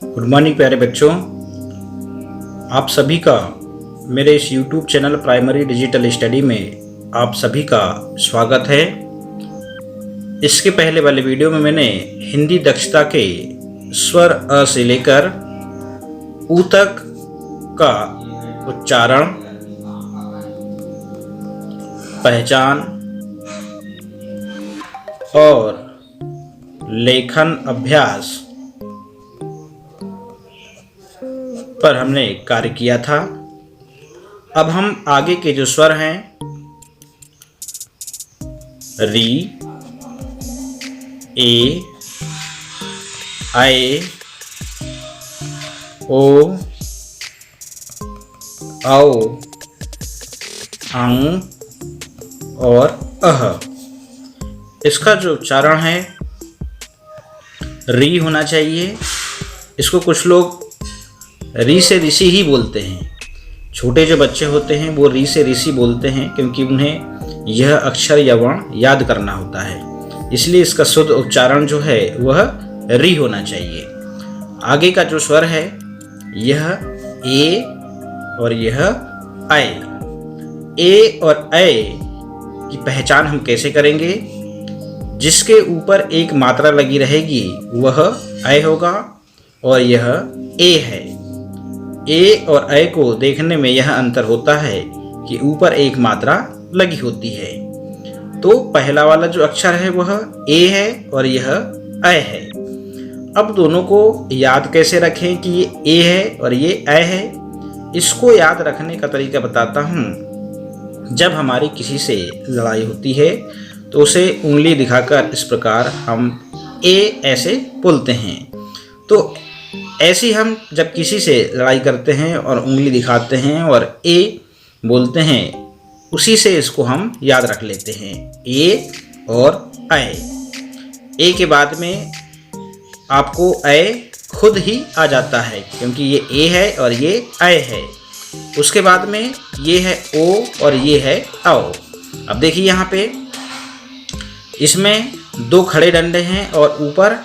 Good morning प्यारे बच्चों, आप सभी का मेरे इस YouTube channel primary digital study में आप सभी का स्वागत है। इसके पहले वाले वीडियो में मैंने हिंदी दक्षता के स्वर अ से लेकर ऊ तक का उच्चारण, पहचान और लेखन अभ्यास पर हमने कार्य किया था। अब हम आगे के जो स्वर हैं री, ए, आए, ओ, औ, अंग और अह, इसका जो उच्चारण है री होना चाहिए। इसको कुछ लोग री से ऋषि ही बोलते हैं। छोटे जो बच्चे होते हैं वो री से ऋषि बोलते हैं क्योंकि उन्हें यह अक्षर या वर्ण याद करना होता है, इसलिए इसका शुद्ध उच्चारण जो है वह री होना चाहिए। आगे का जो स्वर है यह ए और यह आए। ए और आए की पहचान हम कैसे करेंगे? जिसके ऊपर एक मात्रा लगी रहेगी वह आए होगा और यह ए है। ए और ऐ को देखने में यह अंतर होता है कि ऊपर एक मात्रा लगी होती है। तो पहला वाला जो अक्षर है वह ए है और यह ऐ है। अब दोनों को याद कैसे रखें कि ये ए है और ये ऐ है? इसको याद रखने का तरीका बताता हूँ। जब हमारी किसी से लड़ाई होती है तो उसे उंगली दिखाकर इस प्रकार हम ए ऐसे बोलते हैं। तो ऐसे हम जब किसी से लड़ाई करते हैं और उंगली दिखाते हैं और ए बोलते हैं, उसी से इसको हम याद रख लेते हैं, ए और ऐ। ए के बाद में आपको ऐ खुद ही आ जाता है क्योंकि ये ए है और ये ऐ है। उसके बाद में ये है ओ और ये है औ। अब देखिए यहाँ पे इसमें दो खड़े डंडे हैं और ऊपर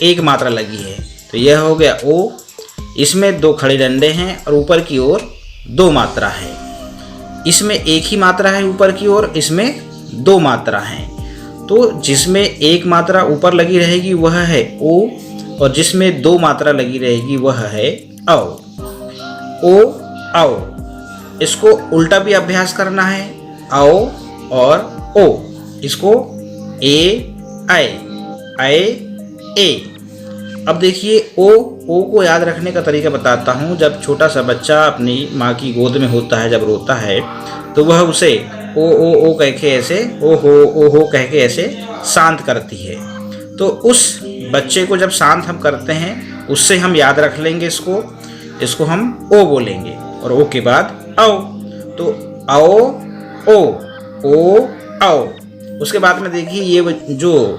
एक मात्रा लगी है, तो यह हो गया ओ। इसमें दो खड़े डंडे हैं और ऊपर की ओर दो मात्रा है। इसमें एक ही मात्रा है ऊपर की ओर, इसमें दो मात्रा हैं। तो जिसमें एक मात्रा ऊपर लगी रहेगी वह है ओ और जिसमें दो मात्रा लगी रहेगी वह है औ। ओ औ, इसको उल्टा भी अभ्यास करना है, औ और ओ। इसको ए ऐ ए। अब देखिए ओ को याद रखने का तरीका बताता हूँ। जब छोटा सा बच्चा अपनी माँ की गोद में होता है, जब रोता है तो वह उसे ओ कह के ऐसे ओ हो कह के ऐसे शांत करती है। तो उस बच्चे को जब शांत हम करते हैं उससे हम याद रख लेंगे इसको हम ओ बोलेंगे और ओ के बाद आओ। तो आओ ओ आओ। उसके बाद में देखिए ये जो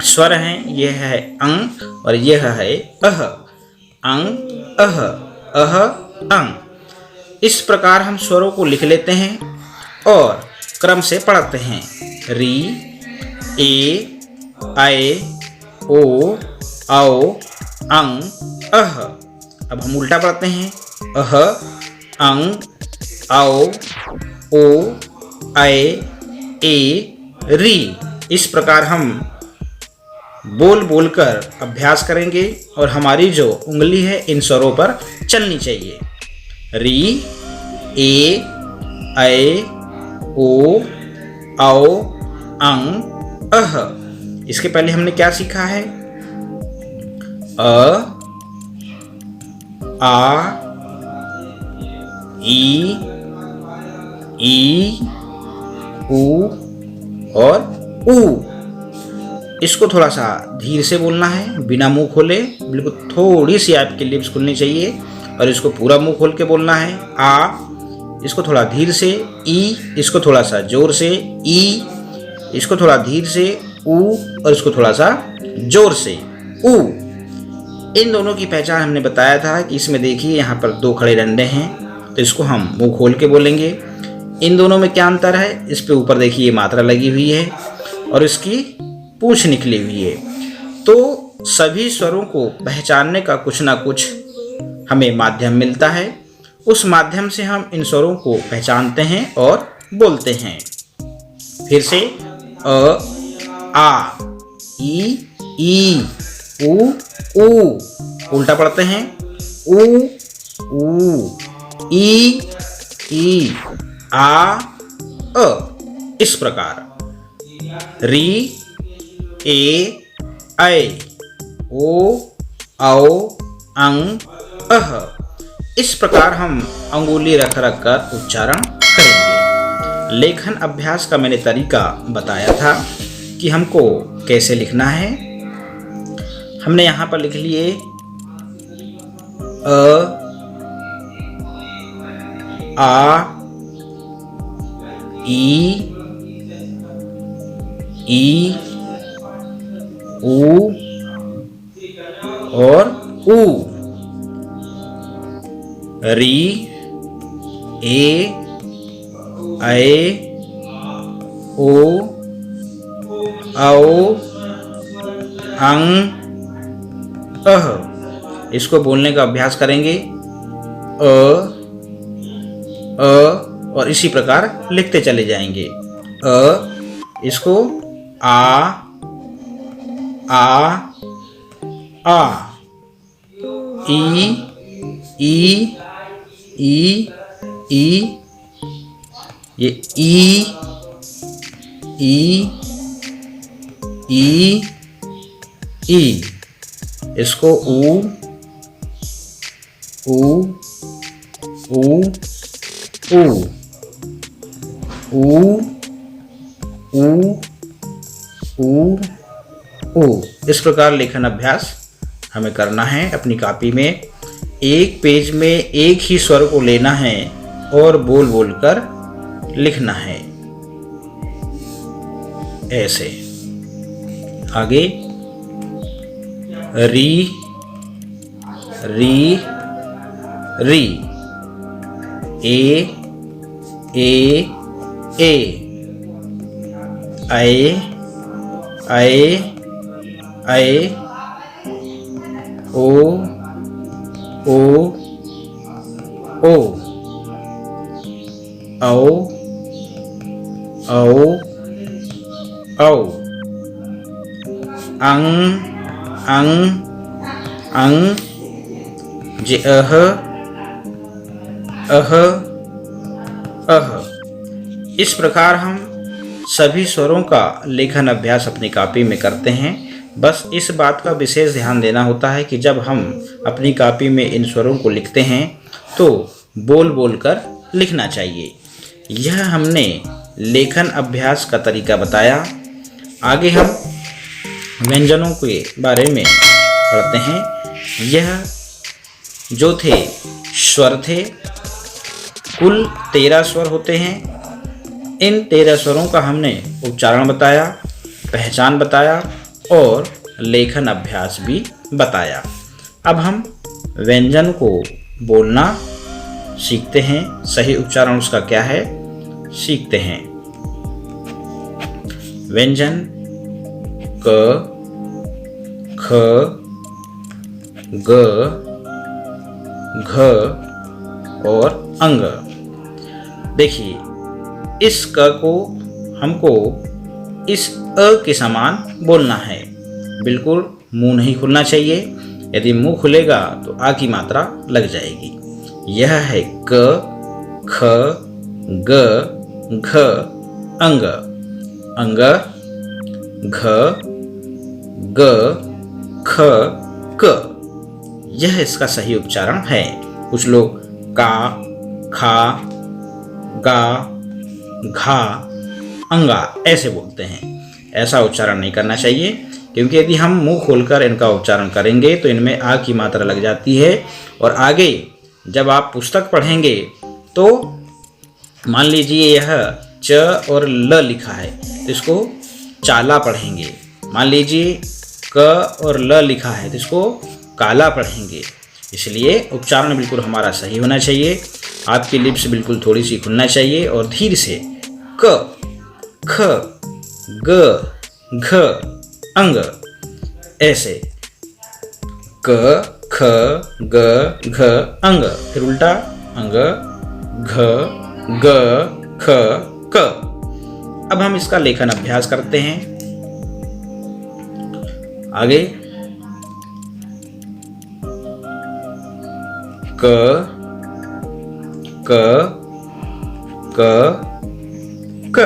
स्वर हैं यह है अंग और यह है अह। अंग अह अंग। इस प्रकार हम स्वरों को लिख लेते हैं और क्रम से पढ़ते हैं। री, ए, ऐ, ओ, औ, अंग, अह। अब हम उल्टा पढ़ते हैं, अह, अंग, औ, ओ, ऐ, ए, री। इस प्रकार हम बोल कर अभ्यास करेंगे और हमारी जो उंगली है इन स्वरों पर चलनी चाहिए। री, ए, ऐ, ओ, औ, अंग, अह। इसके पहले हमने क्या सीखा है? अ, आ, ई, ऊ और ऊ। इसको थोड़ा सा धीरे से बोलना है, बिना मुंह खोले। बिल्कुल थोड़ी सी आपकी लिप्स खुलनी चाहिए और इसको पूरा मुंह खोल के बोलना है। आ, इसको थोड़ा धीरे से। ई, इसको थोड़ा सा जोर से। ई, इसको थोड़ा धीरे से। ऊ और इसको थोड़ा सा जोर से। ऊ। इन दोनों की पहचान हमने बताया था कि इसमें देखिए यहाँ पर दो खड़े डंडे हैं, तो इसको हम मुंह खोल के बोलेंगे। इन दोनों में क्या अंतर है? इस पे ऊपर देखिए मात्रा लगी हुई है और इसकी पूंछ निकली हुई है। तो सभी स्वरों को पहचानने का कुछ ना कुछ हमें माध्यम मिलता है। उस माध्यम से हम इन स्वरों को पहचानते हैं और बोलते हैं। फिर से अ, आ, ई, उ, ऊ। उल्टा पढ़ते हैं उ, ई, आ, अ। इस प्रकार री, ए, ऐ, ओ, औ, अंग, अह। इस प्रकार हम अंगुली रख रख कर उच्चारण करेंगे। लेखन अभ्यास का मैंने तरीका बताया था कि हमको कैसे लिखना है। हमने यहाँ पर लिख लिए अ, आ, ई, ऊ और ऊ। री, ए, ऐ, ओ, औ, अंग, अह। इसको बोलने का अभ्यास करेंगे अ और इसी प्रकार लिखते चले जाएंगे। इसको आ, ई, ये ई। इसको ऊ, इस प्रकार लेखन अभ्यास हमें करना है। अपनी कॉपी में एक पेज में एक ही स्वर को लेना है और बोल बोल कर लिखना है। ऐसे आगे री, री, ए, ऐ, ओ, औ, अंग, जे अह, इस प्रकार हम सभी स्वरों का लेखन अभ्यास अपनी कॉपी में करते हैं। बस इस बात का विशेष ध्यान देना होता है कि जब हम अपनी कॉपी में इन स्वरों को लिखते हैं तो बोल बोल कर लिखना चाहिए। यह हमने लेखन अभ्यास का तरीका बताया। आगे हम व्यंजनों के बारे में पढ़ते हैं। यह जो थे स्वर थे, कुल 13 स्वर होते हैं। इन 13 स्वरों का हमने उच्चारण बताया, पहचान बताया और लेखन अभ्यास भी बताया। अब हम व्यंजन को बोलना सीखते हैं। सही उच्चारण उसका क्या है सीखते हैं। व्यंजन क, ख, ग, घ और अंग। देखिए, इस क को हमको इस अ के समान बोलना है। बिल्कुल मुंह नहीं खुलना चाहिए। यदि मुंह खुलेगा तो आ की मात्रा लग जाएगी। यह है क, ख, ग, घ, अंग। अंग, घ, ग, ख, क। यह इसका सही उच्चारण है। कुछ लोग का, खा, गा, घा, अंगा ऐसे बोलते हैं। ऐसा उच्चारण नहीं करना चाहिए, क्योंकि यदि हम मुंह खोलकर इनका उच्चारण करेंगे तो इनमें आ की मात्रा लग जाती है। और आगे जब आप पुस्तक पढ़ेंगे तो मान लीजिए यह च और ल लिखा है तो इसको चाला पढ़ेंगे। मान लीजिए क और ल लिखा है तो इसको काला पढ़ेंगे। इसलिए उच्चारण बिल्कुल हमारा सही होना चाहिए। आपकी लिप्स बिल्कुल थोड़ी सी खुलना चाहिए और धीरे से क, ख, ग, घ, अंग ऐसे क, ख, ग, घ, अंग। फिर उल्टा अंग, घ, ग, ख, क। अब हम इसका लेखन अभ्यास करते हैं। आगे क, क, क, क,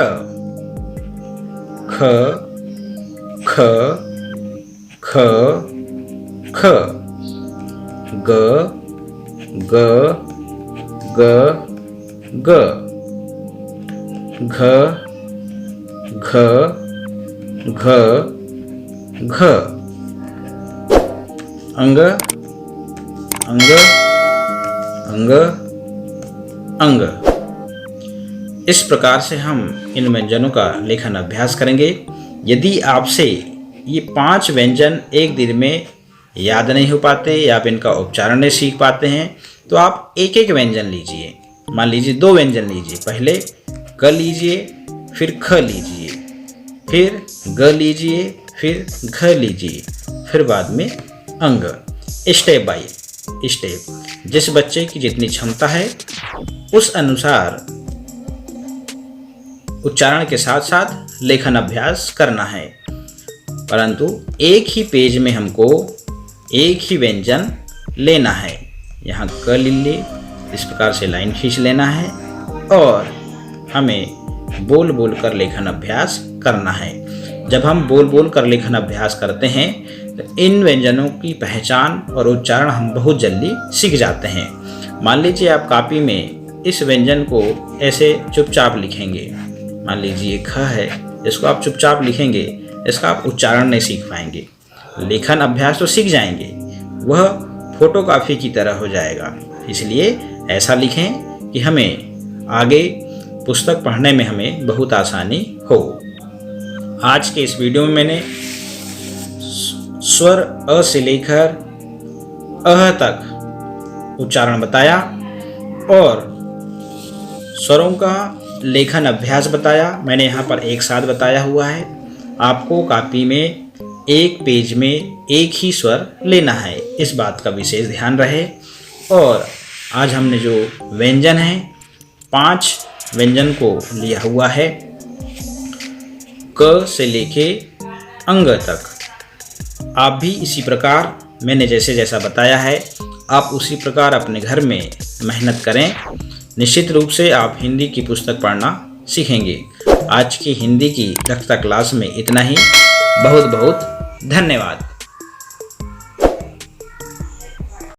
ख, ख, ख, ख, ग, ग, ग, ग, घ, घ, घ, घ, अंग, अंग, अंग, अंग। इस प्रकार से हम इन व्यंजनों का लेखन अभ्यास करेंगे। यदि आपसे ये 5 व्यंजन एक दिन में याद नहीं हो पाते या आप इनका उच्चारण नहीं सीख पाते हैं तो आप एक एक व्यंजन लीजिए। मान लीजिए 2 व्यंजन लीजिए, पहले क लीजिए, फिर ख लीजिए, फिर ग लीजिए, फिर घ लीजिए, फिर बाद में अंग। स्टेप बाय स्टेप जिस बच्चे की जितनी क्षमता है उस अनुसार उच्चारण के साथ साथ लेखन अभ्यास करना है। परंतु एक ही पेज में हमको एक ही व्यंजन लेना है। यहाँ क ले लिए, इस प्रकार से लाइन खींच लेना है और हमें बोल बोल कर लेखन अभ्यास करना है। जब हम बोल बोल कर लेखन अभ्यास करते हैं तो इन व्यंजनों की पहचान और उच्चारण हम बहुत जल्दी सीख जाते हैं। मान लीजिए आप कॉपी में इस व्यंजन को ऐसे चुपचाप लिखेंगे। मान लीजिए ख है, इसको आप चुपचाप लिखेंगे, इसका आप उच्चारण नहीं सीख पाएंगे। लेखन अभ्यास तो सीख जाएंगे, वह फोटोकॉपी की तरह हो जाएगा। इसलिए ऐसा लिखें कि हमें आगे पुस्तक पढ़ने में हमें बहुत आसानी हो। आज के इस वीडियो में मैंने स्वर अ से लेकर अह तक उच्चारण बताया और स्वरों का लेखन अभ्यास बताया। मैंने यहाँ पर एक साथ बताया हुआ है। आपको कॉपी में एक पेज में एक ही स्वर लेना है, इस बात का विशेष ध्यान रहे। और आज हमने जो व्यंजन हैं 5 व्यंजन को लिया हुआ है, क से लेके अंग तक। आप भी इसी प्रकार मैंने जैसे जैसा बताया है आप उसी प्रकार अपने घर में मेहनत करें। निश्चित रूप से आप हिंदी की पुस्तक पढ़ना सीखेंगे। आज की हिंदी की दक्षता क्लास में इतना ही। बहुत बहुत धन्यवाद।